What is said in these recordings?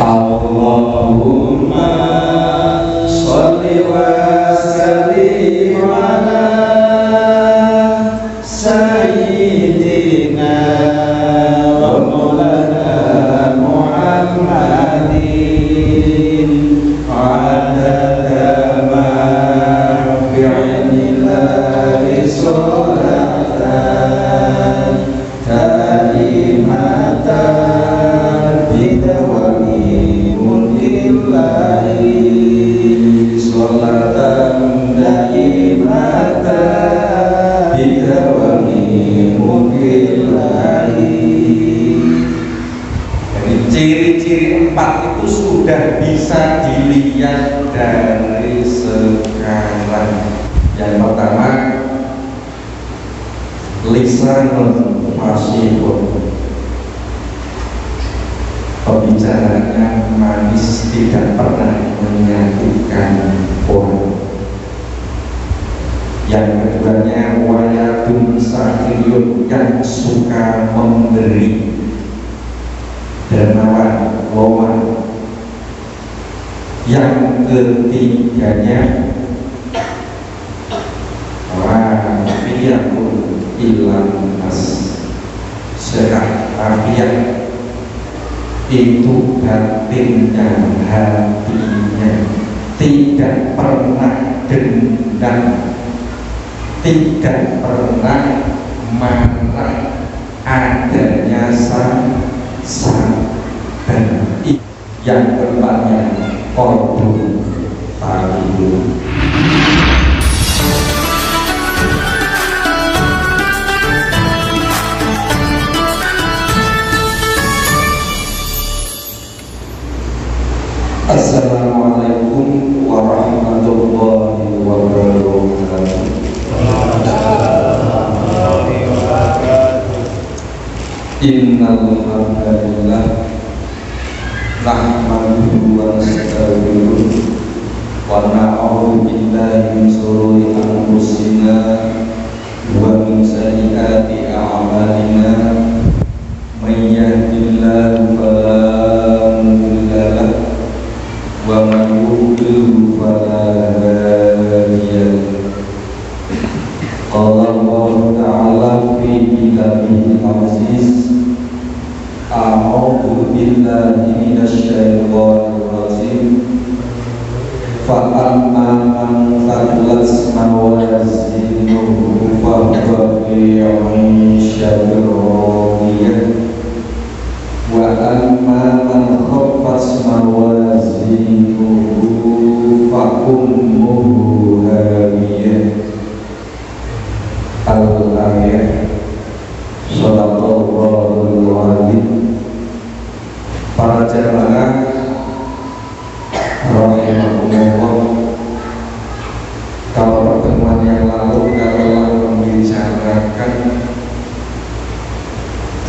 Allahumma sholli wa sallim ala sayyidina wa maulana Muhammadin adada ma bi'inillahi sholatan kalimatan bidawami mulkillahi sholatan daimatan bidawami mulkillahi. Jadi ciri-ciri 4 itu sudah bisa dilihat dari sekarang. Yang pertama, lisanul fasihun, pembicaraannya manis, tidak pernah menyakitkan orang. Yang keduanya, wayadun sakiyun, yang suka memberi, dermawan, loman. Yang ketiganya, wafiyatun ilan nas, sehat afiat itu batin dan hatinya, tidak pernah dendam, tidak pernah marah, adanya dan yang keempatnya qalbun talibun. Assalamualaikum warahmatullahi wabarakatuh. Innal hamdalillah nahmaduhu wa nasta'inuhu wa na'udzu billahi min shururi anfusina wa min sayyiati a'malina. May yahdihillahu fala mudilla lahu wa man yudlil fala hadiya lahu. Qala Allah ta'ala fi kitabihil aziz, a'udzu billahi minasy syaithanir rajim. Fa amma man thaqulat mawazinuhu fa huwa fi 'ishatin radiyah wa amma man khaffat mawazinuhu fa ummuhu hawiyah. Al-ayat. Shadaqallahul adzim. Para jamaah rahimahumullah, kalau pertemuan yang lalu kita telah membicarakan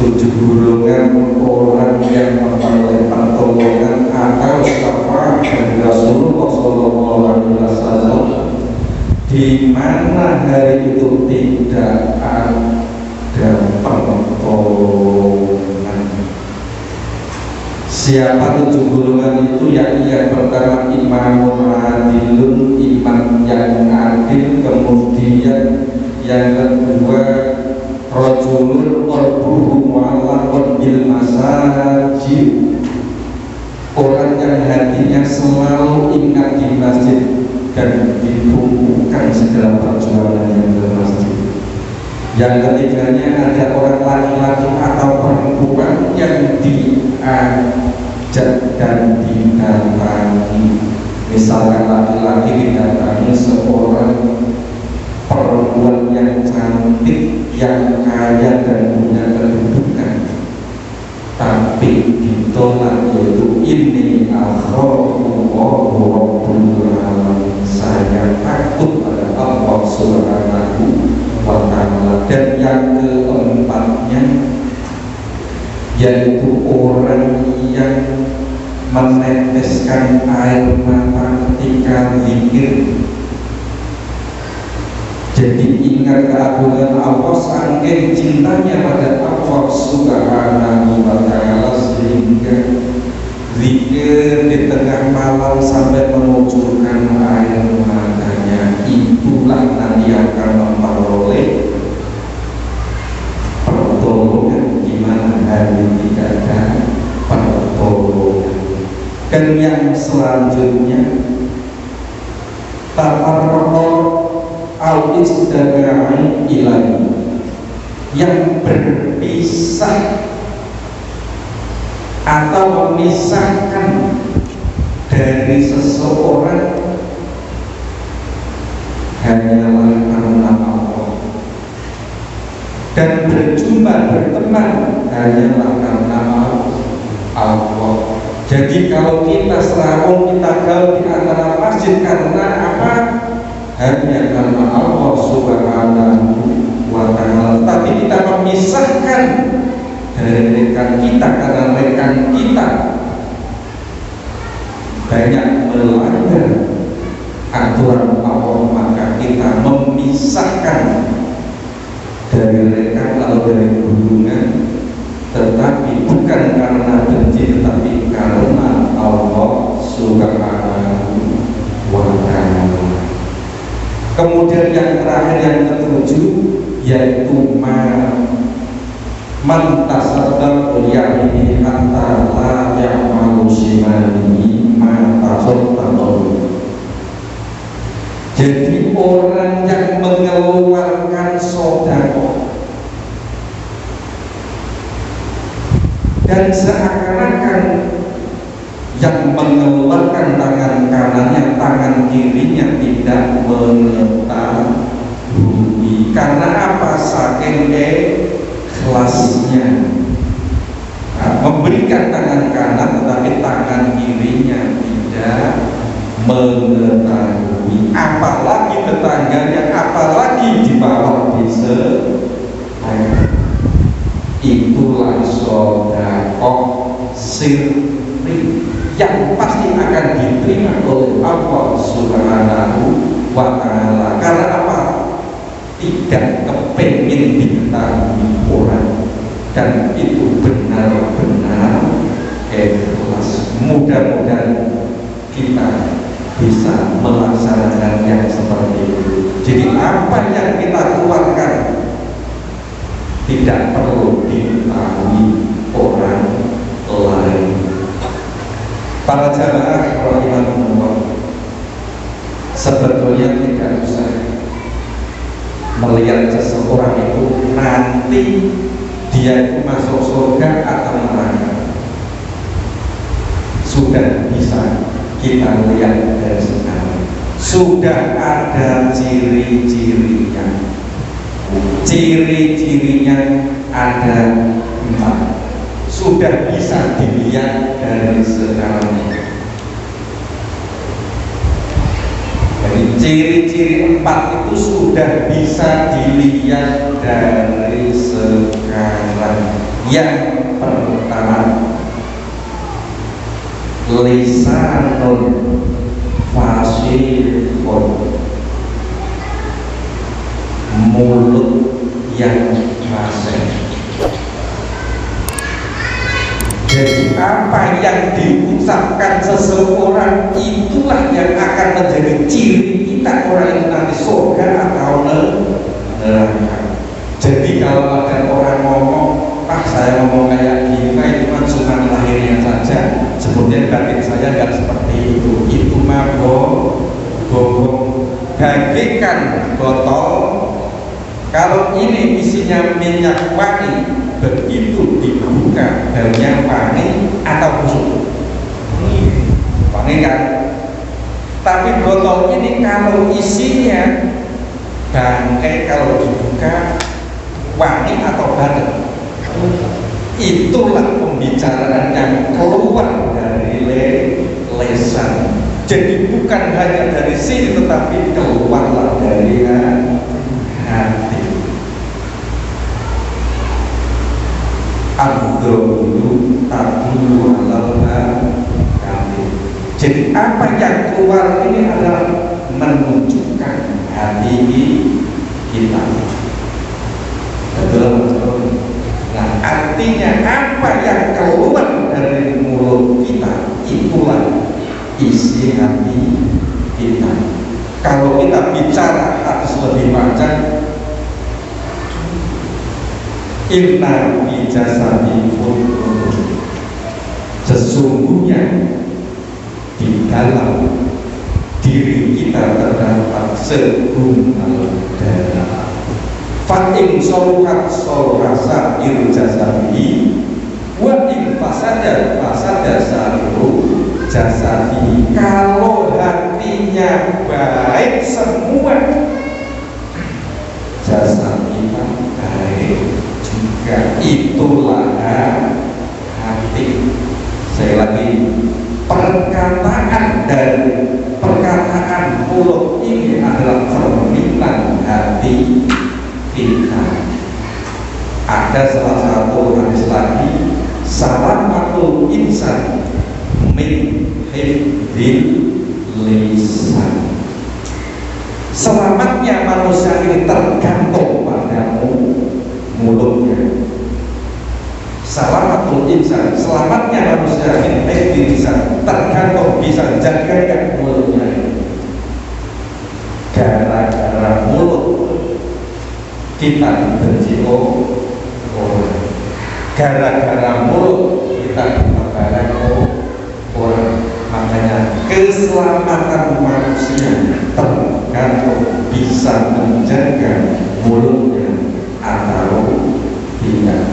7 golongan orang yang memperoleh pertolongan atau syafaat dari Rasulullah SAW, di mana hari itu tidak ada pertolongan. Siapa 7 golongan itu? Yang pertama imamun adilun, imam yang adil. Kemudian yang kedua rajulul qalbuhu mu'allaqun bil masajid, orang yang hatinya selalu ingat di masjid dan ditumpukan segala perjuangannya ke masjid. Yang ketiganya ada orang laki-laki atau perempuan yang diajak dan didatangi. Misalkan laki-laki didatangi seorang perempuan yang cantik, yang kaya dan punya kedudukan, tapi ditolak, yaitu ini akhafu rabbul alamin, saya takut pada Allah subhanahu wa ta'ala. Dan yang keempatnya yaitu orang yang meneteskan air mata ketika zikir. Jadi ingat keagungan Allah, saking cintanya pada Allah subhanahu wa ta'ala, sehingga zikir di tengah malam sampai mengucurkan air matanya, itulah nanti akan memperoleh pertolongan di mana hari tidak ada pertolongan. Dan yang selanjutnya tafarraqo al-istagha'i ilahi, yang berpisah atau memisahkan dari seseorang hanyalah karena Allah, dan berjumpa berteman hanyalah karena Allah. Jadi kalau kita serawung, kita gaul di antara masjid karena apa? Hanya karena Allah Subhanahu wa ta'ala. Tapi kita memisahkan dari rekan kita karena rekan kita banyak melanggar aturan Allah, maka kita memisahkan dari rekan atau dari hubungan, tetapi bukan karena benci, tetapi karena Allah Subhanahu wa ta'ala. Kemudian yang terakhir, yang ketujuh, yaitu man tasaddaq ya'ini hatta la ya'malu shimalihi ma tasaddaq. Jadi orang yang mengeluarkan sedekah dan seakan-akan yang mengeluarkan tangan kanannya, tangan kirinya tidak mengetahui. Karena apa? Saking kelasnya memberikan tangan kanan, tetapi tangan kirinya tidak mengetahui. Apalagi tetangganya, apalagi di bawah desa. Itulah sedekah sirri yang pasti akan diterima oleh Allah Subhanahu wa ta'ala. Karena apa? Tidak kepingin diketahui orang, dan itu benar-benar ikhlas. Mudah-mudahan kita bisa melaksanakan yang seperti itu. Jadi apa yang kita keluarkan tidak perlu diketahui orang lain. Para jamaah rahimahumullah, sebetulnya tidak usah melihat seseorang itu nanti dia itu masuk surga atau neraka. Sudah bisa kita lihat dari sekarang. Sudah ada ciri-cirinya. Ciri-cirinya ada 4. Sudah bisa dilihat dari sekarang. Jadi ciri-ciri 4 itu sudah bisa dilihat dari sekarang. Yang pertama, lisanun fasihun, mulut yang fasih. Jadi apa yang diucapkan seseorang itulah yang akan menjadi ciri kita, orang itu nanti surga atau neraka. Jadi kalau ada orang ngomong, Pak saya ngomong kayak gini, itu cuma lahirnya saja, sebetulnya batin saya nggak seperti itu mah bohong. Bagikan botol, kalau ini isinya minyak wangi, begitu dibuka baunya wangi atau busuk? Wangi kan? Tapi botol ini kalau isinya bangkai, kalau dibuka wangi atau badut? Itulah pembicaraan yang keluar dari lesan. Jadi bukan hanya dari sini, tetapi keluarlah dari hati. Abdul tabulu alal kami. Jadi apa yang keluar ini adalah menunjukkan hati kita. Betul. Nah, artinya apa yang keluar dari mulut kita itulah isi hati kita. Kalau kita bicara harus lebih panjang. Inna bijasadikum, sesungguhnya di dalam diri kita terdapat segumpal darah. Fatin solukat solrasa irjasadi, wa in fasada saliru jasadi. Kalau hatinya baik, semua jasad kita baik juga. Itulah hati. Saya lagi, perkataan mulut ini adalah cerminan hati kita. Ada salah satu hadis lagi, salamatul insan min hifdzil lisan. Selamatnya manusia ini tergantung padamu mulutnya. Salamatul insan, selamatnya manusia ini bisa tergantung bisa jaga mulutnya. Gara-gara mulut kita dibenci orang, gara-gara mulut kita diperbarang orang. Makanya keselamatan manusia tergantung bisa menjaga mulutnya atau tidak.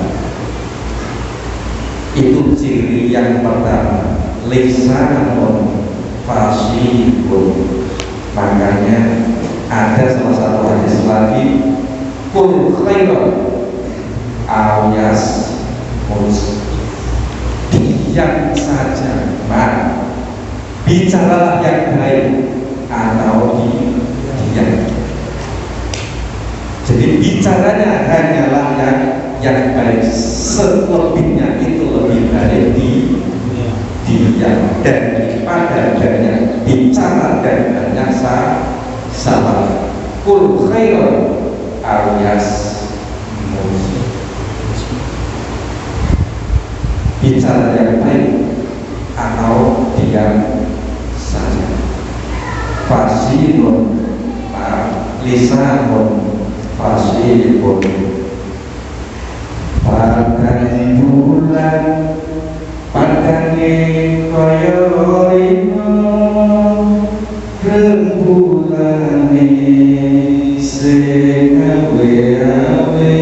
Itu ciri yang pertama, lisanun fasihun. Makanya ada salah satu hadis lagi, kul khairan awyas mus, diam saja, bicaralah yang baik atau diam. Jadi bicaranya hanyalah yang baik, selebihnya itu lebih baik diam. Dan pada adanya bicara dan hanya salah. Kul khairan alias bicara yang baik atau diam saja. Fasihun lisanun fasihun. Padang bulan padange kaya rino, rembulane sing awe-awe,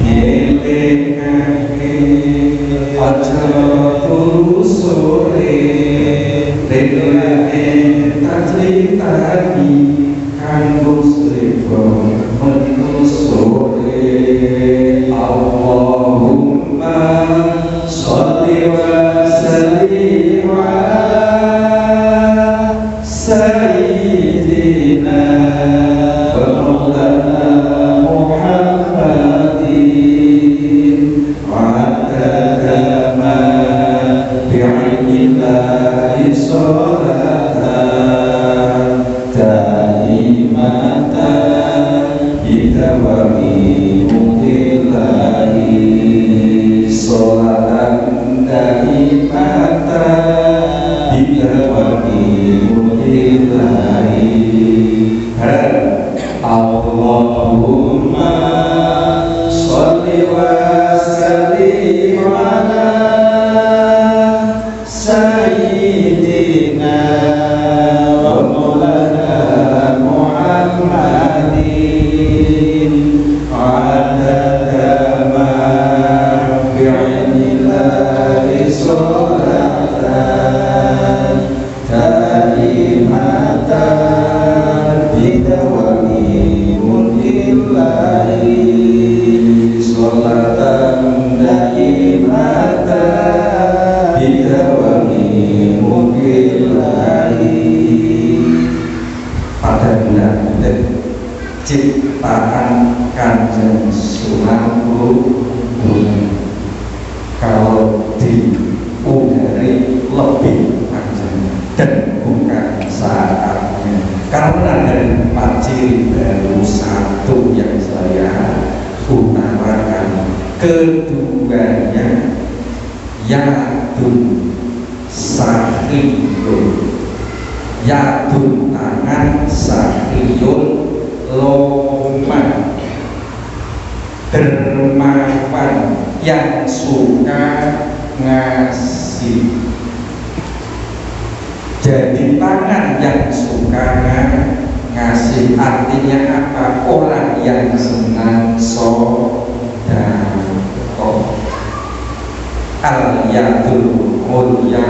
ngelekake aja turu sore, dengarane tajri-tajri kanggo srebong metu sore. Allahumma sholli wa sallim ala sayyidina wa maulana Muhammadin wa adada ma bi'ilmillahi sholatan daimatan bidawami mulkillahi sholatan daimatan bidawami mulkillahi. Allahumma sholli wa sallim ala sayyidina wa maulana Muhammadin wa adada ma bi'ilmillahi sholatan daimatan bidawami mulkillahi sholatan daimatan bidawami mulkillahi. Pada bulan ciptaan Kanjeng Sunan Kudus, kalau diundari lebih panjang dan bukan saatnya, karena dari 4 ciri baru satu yang saya utarakan. keduanya yadun sahiyun, yadun tangan, sahiyun loma, dermawan yang suka ngasih. Jadi tangan yang suka ngasih, artinya apa? Orang yang senang sodako. Al-yadul ulya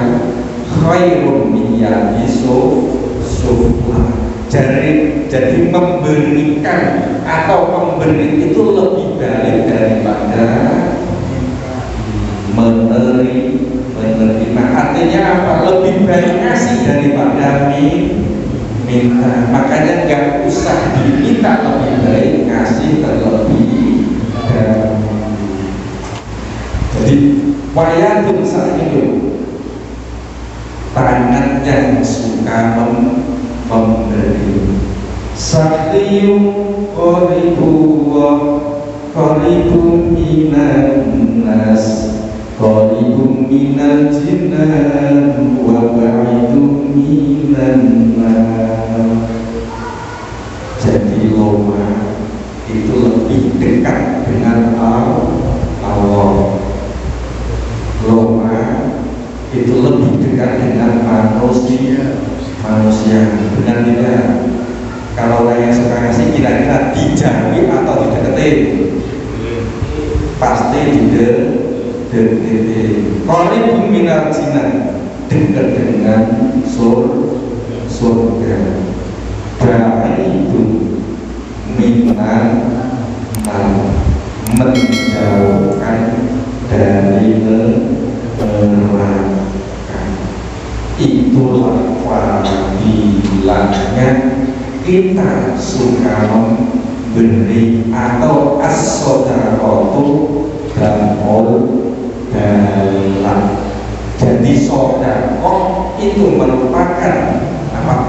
khairun min yadi sufla. Jadi memberikan atau memberi itu lebih baik daripada menerima. Artinya apa? Lebih baik ngasih daripada minta. Makanya nggak usah diminta, lebih baik ngasih terlebih dahulu. Jadi wayatun sahiyun, tangan yang suka memberi. Sahiyun qaribun minan nas, qaribun minal jinan wa ba'idun minan nas. Jadi loma itu lebih dekat dengan Allah. Loma itu lebih dekat dengan manusia. Benar tidak? Kalau orang yang suka ngasih kira-kira dijauhi atau dideketin? Pasti dideketin. Qaribun minal jinan, dekat dengan surga. Ba'idun minan nar, menjauhkan dari neraka. Itulah fadilahnya kita suka memberi atau as-sodaqatu damul dalam. Jadi sodaqah itu merupakan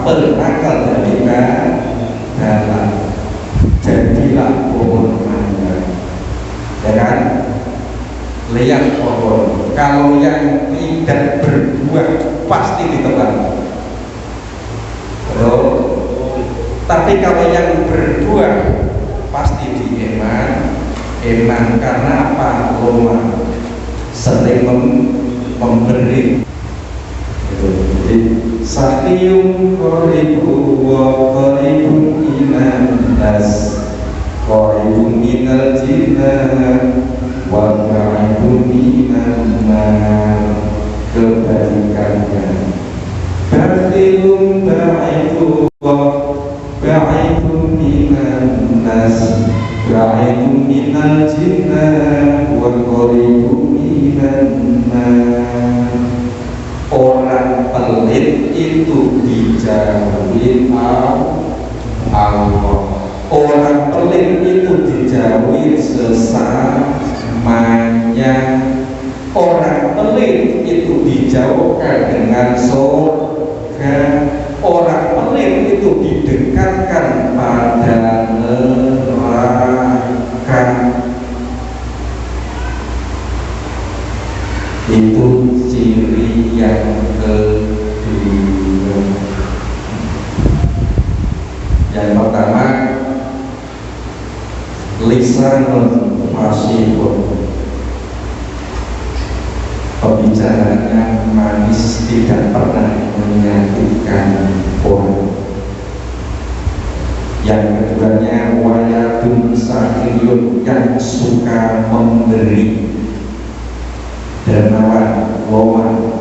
penangkal dari dalam. Jadilah pohon mangga, ya kan? Lihat pohon, kalau yang tidak berbuah pasti ditebang. Tapi kalau yang berbuah pasti dieman. Karena apa? Loma sering memberi. Jadi sahiyun qaribun minan nas, qaribun minal jinan wa ba'idun minan nar. Kebalikannya bakhilun ba'idun minan nas, ba'idun minal jinan wa qaribun minan nar. Orang pelit itu dijauhi Allah. Orang pelit itu dijauhi sesamanya. Orang pelit itu dijauhkan dengan surga. Orang pelit itu didekatkan pada neraka. Itu ciri yang kedua. Yang pertama, lisanun fasihun, pembicaraannya manis, tidak pernah menyakitkan orang. Yang keduanya wayatun sahiyun, yang suka memberi, dermawan, loma.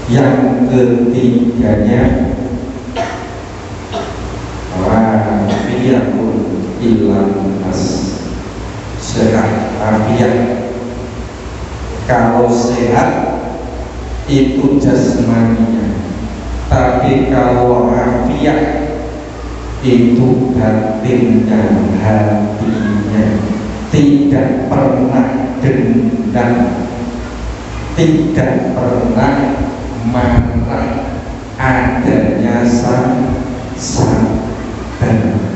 Yang ketiganya wafiyatun ilan nas, sehat, afiat. Kalau sehat itu jasmaninya, tapi kalau afiat itu batinnya, hatinya. Tidak pernah dendam, tidak pernah marah, adanya sabar.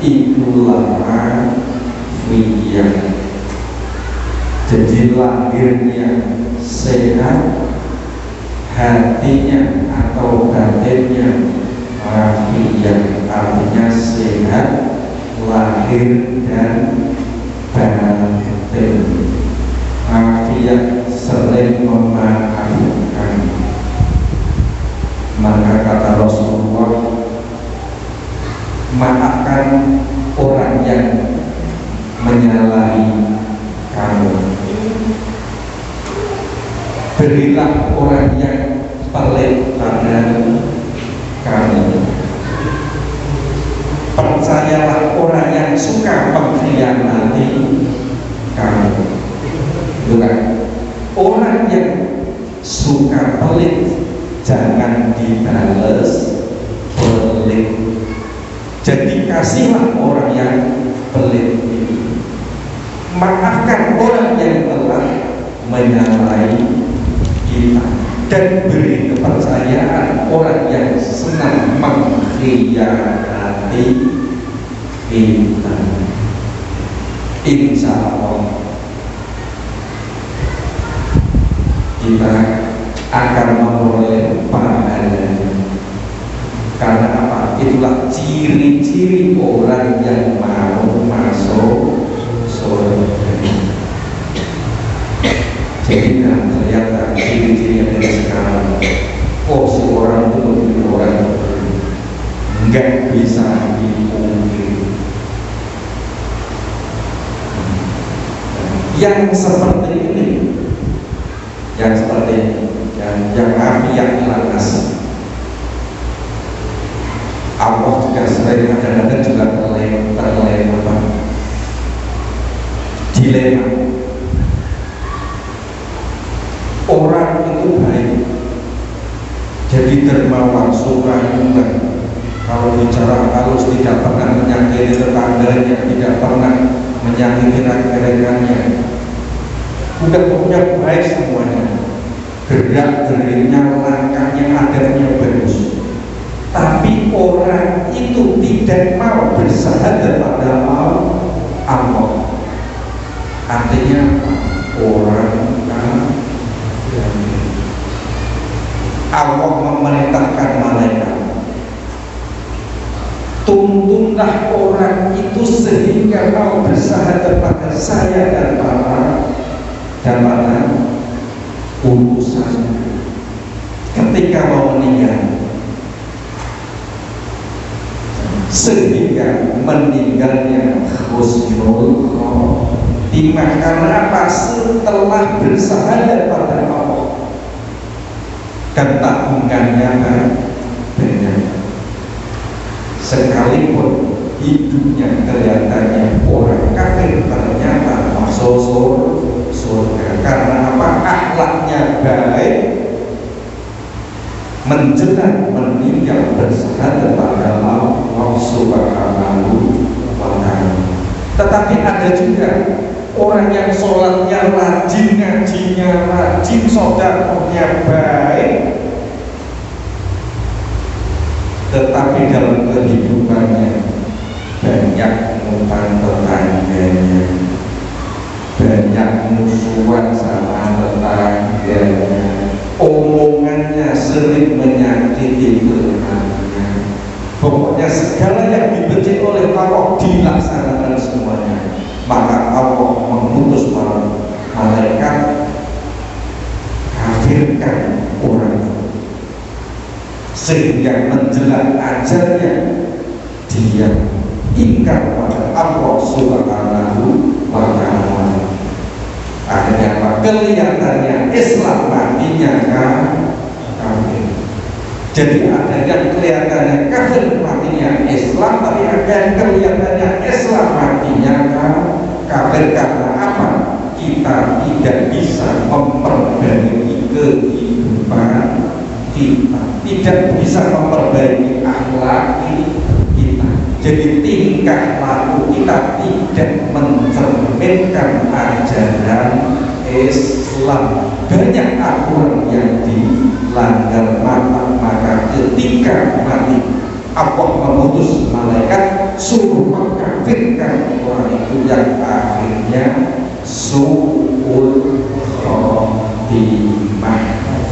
Itulah afiyah. Jadi lahirnya sehat, hatinya atau batinnya afiat, artinya sehat lahir dan batin. Afiat sering memaafkan. Maka kata Rasulullah, maafkan orang yang menyalahi kamu, berilah orang yang pelit pada kamu, percayalah orang yang suka mengkhianati kamu. Bukan orang yang suka pelit jangan dibales pelit. Jadi kasihlah orang yang pelit ini, maafkan orang yang telah menyalahi kita, dan beri kepercayaan orang yang senang mengkhianati kita. Insya Allah kita akan memperoleh pahalanya. Karena apa? Itulah ciri-ciri orang yang mau masuk surga. Jadi kan ternyata ciri-ciri yang dari sekarang, oh seorang itu menjadi orang nggak bisa dipungkiri. Yang seperti ini, yang seperti yang afiat lanas, Allah juga sering kadang-kadang juga dilema. Orang itu baik, jadi dermawan, sukarela, kalau bicara halus, tidak pernah menyakiti tetangganya, tidak pernah menyakiti rekan-rekannya, udah pokoknya baik semuanya, gerak-geriknya, langkahnya, adabnya bagus. Tapi orang itu tidak mau bersahadat pada Allah. Artinya orang Allah memerintahkan malaikat, tuntunlah orang itu sehingga mau bersahadat pada saya dan pada utusan ketika mau meninggal, sehingga meninggalnya husnul khotimah. Karena apa? Setelah bersahadat pada Allah dan tabungannya banyak, sekalipun hidupnya kelihatannya orang kafir, ternyata masuk surga. Karena apa? Akhlaknya baik, menjelang meninggal bersahadat pada Allah Subhanahu wa ta'ala. Tetapi ada juga orang yang sholatnya rajin, ngajinya rajin, sedekahnya baik, tetapi dalam kehidupannya banyak ngutang tetangganya, banyak musuhan sama tetangganya, omongannya sering menyakiti temannya. Pokoknya segala yang dibenci oleh Allah dilaksanakan semuanya. Maka Allah mengutus para malaikat kafirkan orang, sehingga menjelang ajalnya dia ingkar pada Allah Subhanahu wa ta'ala. Akhirnya apa? Kelihatannya Islam, matinya kafir. Jadi ada yang kelihatannya kafir, matinya Islam, tapi ada yang kelihatannya Islam, matinya kafir. Karena apa? Kita tidak bisa memperbaiki kehidupan kita, tidak bisa memperbaiki akhlak kita. Jadi tingkah laku kita tidak mencerminkan ajaran Islam. Banyak aturan yang dilanggar, maka ketika mati Allah mengutus malaikat suruh mengkafirkan orang itu, yang akhirnya suul khotimah.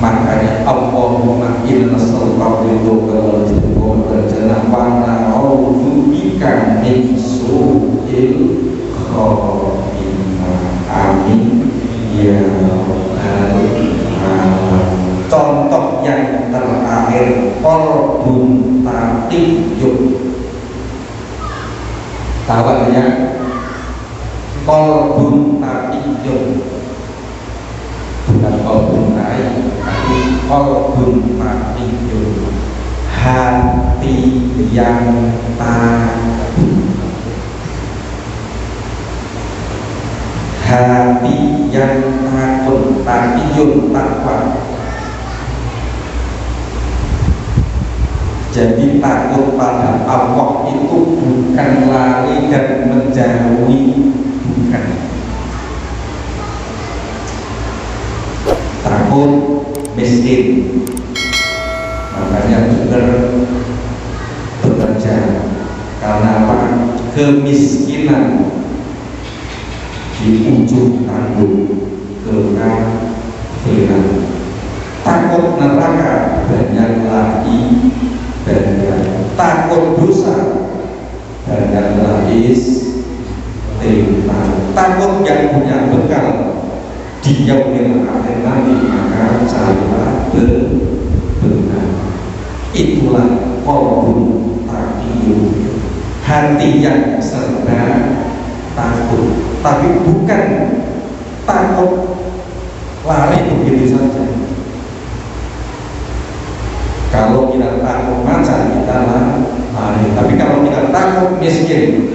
Makanya Allahumma inna sallallahu alaihi wasallam wa na'udzubika min su'il khotimah. Amin ya rabbal alamin. Contoh yang terakhir, qalbun taqiyyun. Tahu ya? Qalbun taqiyyun. Bukan qalbun naik, tapi qalbun taqiyyun. Hati yang takut. Hati yang takut, taqiyyun, takwa. Jadi takut pada Allah itu bukan lari dan menjauhi, bukan. Takut miskin, makanya bekerja. Karena apa? Kemiskinan di ujung tanduk kekafiran. Takut neraka, banyak lagi. Takut dosa, banyak istighfar. Takut yang punya bekal di yaumil akhir nanti, maka carilah benar. Itulah qalbun taqiyyun, hati yang serba takut, tapi bukan takut lari begitu saja. Kalau kita takut macan, kita lari. Tapi kalau kita takut miskin,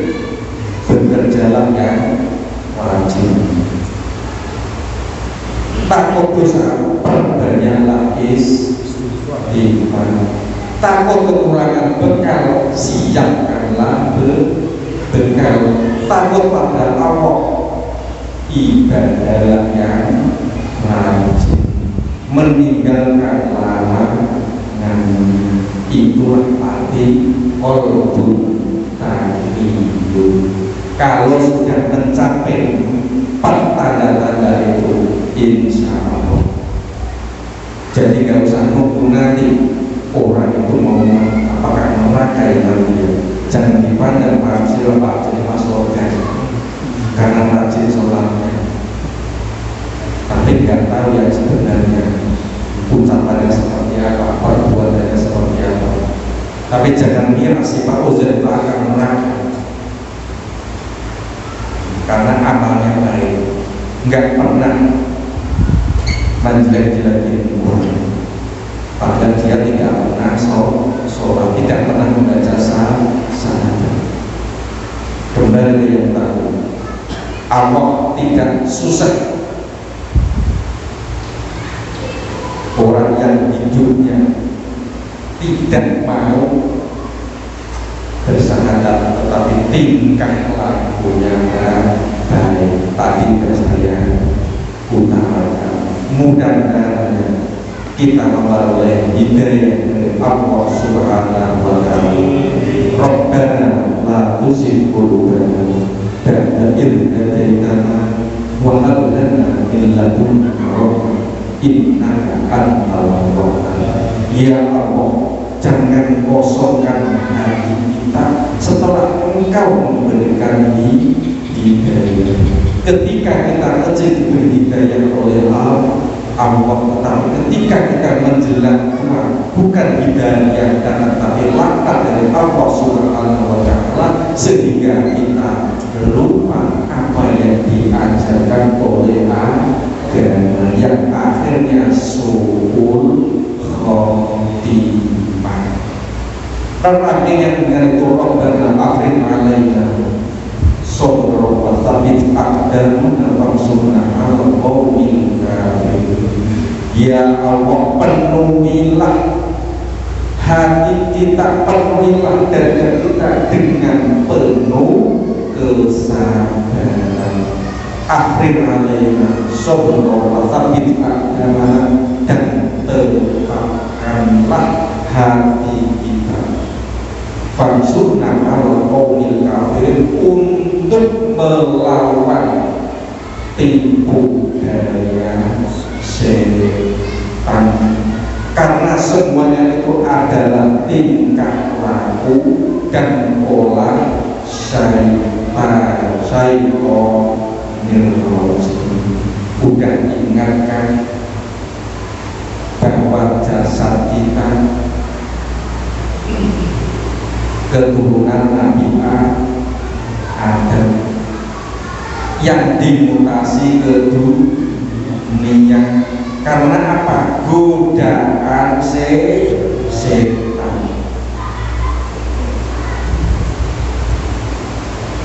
berjalan yang rajin. Takut dosa, perbanyaklah istighfar. Takut kekurangan bekal, siapkanlah bekal. Takut pada Allah, ibadahlah yang rajin. Meninggalkan larangan. Itulah arti qalbun taqiyyun. Kalau sudah mencapai tanda-tanda itu, insya Allah. Jadi gak usah nunggu nanti orang itu mau apakah neraka yang dia. Jangan dipandang Pak jadi masuk surga karena rajin sholatnya, tapi nggak tahu yang sebenarnya ucapannya seperti apa, perbuatannya seperti apa. Tapi jangan kira si Pak Uzair itu akan neraka karena amalnya baik, nggak pernah menjelek-jelekin orang, padahal dia tidak pernah sholat, tidak pernah membaca syahadat. Kembali yang tahu, Allah tidak susah. Orang yang hidupnya tidak mau bersyahadat tetapi tingkah lakunya baik, tadi saya utarakan. Mudah-mudahan kita memperoleh hidayah dari Allah Subhanahu wa ta'ala. Rabbana la tuzigh qulubana ba'da idh hadaytana wa hab lana min ladunka rahmah innaka antal wahhab. Ya Allah, jangan kosongkan hati kita setelah Engkau memberikan hidayah. Ketika kita kecil diberi hidayah oleh Allah, tetapi ketika kita menjelang tua bukan hidayah yang datang tapi laknat dari Allah Subhanahu wa ta'ala, sehingga kita lupa apa yang diajarkan oleh agama yang akhirnya suul khotimah. Terakhirnya dengan itu Rabbana afrigh alaina sabran wa tsabbit aqdamana wansurna 'alal qaumil kafirin. Ya Allah, penuhilah hati kita, penuhilah dada kita dengan penuh kesabaran. Afrigh alaina sabran wa tsabbit aqdamana, dan tegakkanlah hati kita. Fansurna 'alal qaumil kafirin, untuk melawan tipu daya karena semuanya itu adalah tingkah laku dan pola syaitan nirrojim. Udah ingatkan bahwa jasad kita keturunan Nabi Adam yang dimutasi ke dunia karena apa? Godaan setan.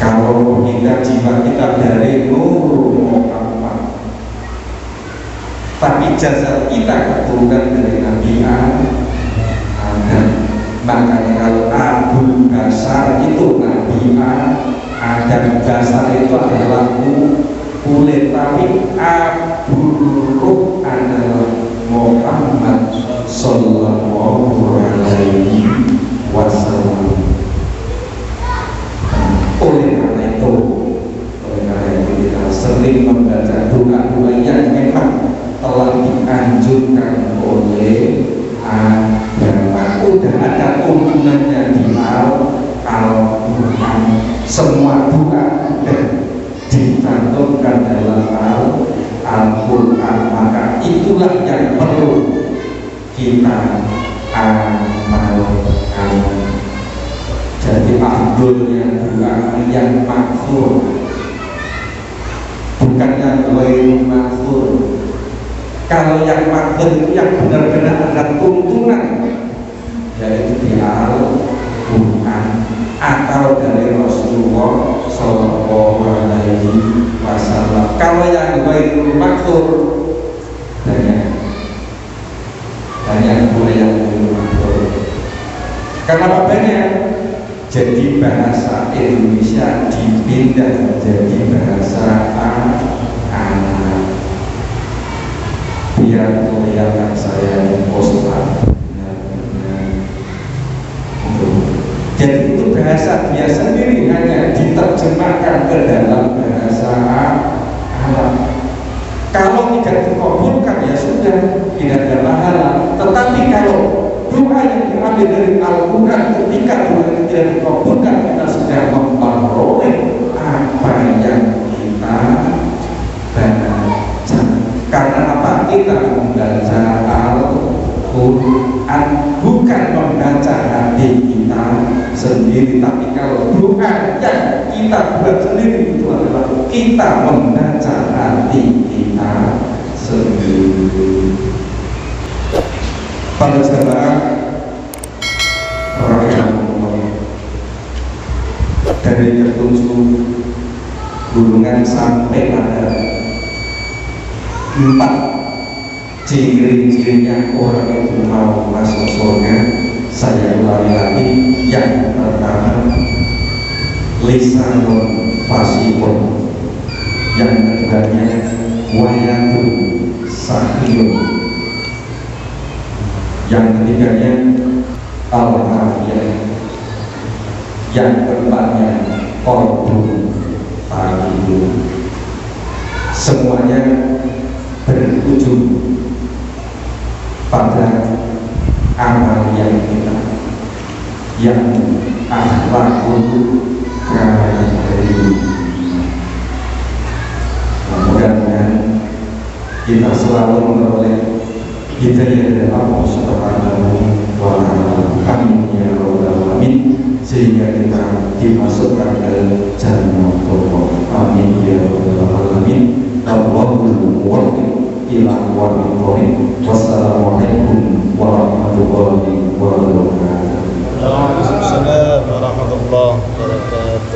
Kalau kita jiwa kita dari Nur Muhammad, tapi jasad kita keturunan dari Nabi Adam. Makanya kalau Abu Basar itu Nabi Adam, dasar itu adalah kulit, tapi Abu Ruh adalah Muhammad Sallallahu Alaihi Wasallam. Oleh karena itu kita sering membaca doa-doa yang memang telah dianjurkan oleh agama. Udah ada tuntunannya di Al-Quran. Semua doa dicantumkan dalam Al-Quran. Maka itulah yang perlu kita amalkan. Jadi afdolnya doa yang makfur, bukan yang ghairul makfur. Kalau yang makfur itu yang benar-benar ada tuntunan, yaitu di Al-Quran atau dari Rasulullah Sallallahu Alaihi Wasallam. Kalau yang ghairul makfur, banyak boleh yang ghairul makfur. Kenapa banyak? Jadi bahasa Indonesia dipindah jadi bahasa Arab biar kelihatan saya Ustaz. Jadi itu bahasa dia sendiri, hanya diterjemahkan ke dalam bahasa Arab. Kalau tidak dikabulkan ya sudah, tidak ada pahala. Tetapi kalau doa yang diambil dari Al-Quran, ketika doa itu tidak dikabulkan, kita sudah memperoleh apa yang kita baca. Karena apa? Kita membaca Al-Quran, bukan membaca hati kita sendiri. Tapi kalau doa yang kita buat sendiri itu adalah kita membaca hati kita sendiri. Para jemaah rahimahullah, dari ketujuh gunungan sampai ada 4 ciri-cirinya orang itu mau masuk surga. Saya ulangi lagi. Yang pertama, lisanun fasihun. Yang keduanya, wayatun sahiyun. Yang ketiganya, al-hafiyah. Yang keempatnya, qalbun taqiyun. Semuanya berujung pada amal yang kita, yang akhlakul karim. Mudah-mudahan kita selalu memperoleh hidayah dari Allah Subhanahu wa ta'ala. Amin ya rabbal alamin. Sehingga kita dimasukkan ke jannatullah. Amin ya rabbal alamin. Allahul muwaffiq ila aqwamit thoriq. Wassalamualaikum warahmatullahi wabarakatuh. Waalaikumsalam warahmatullahi wabarakatuh.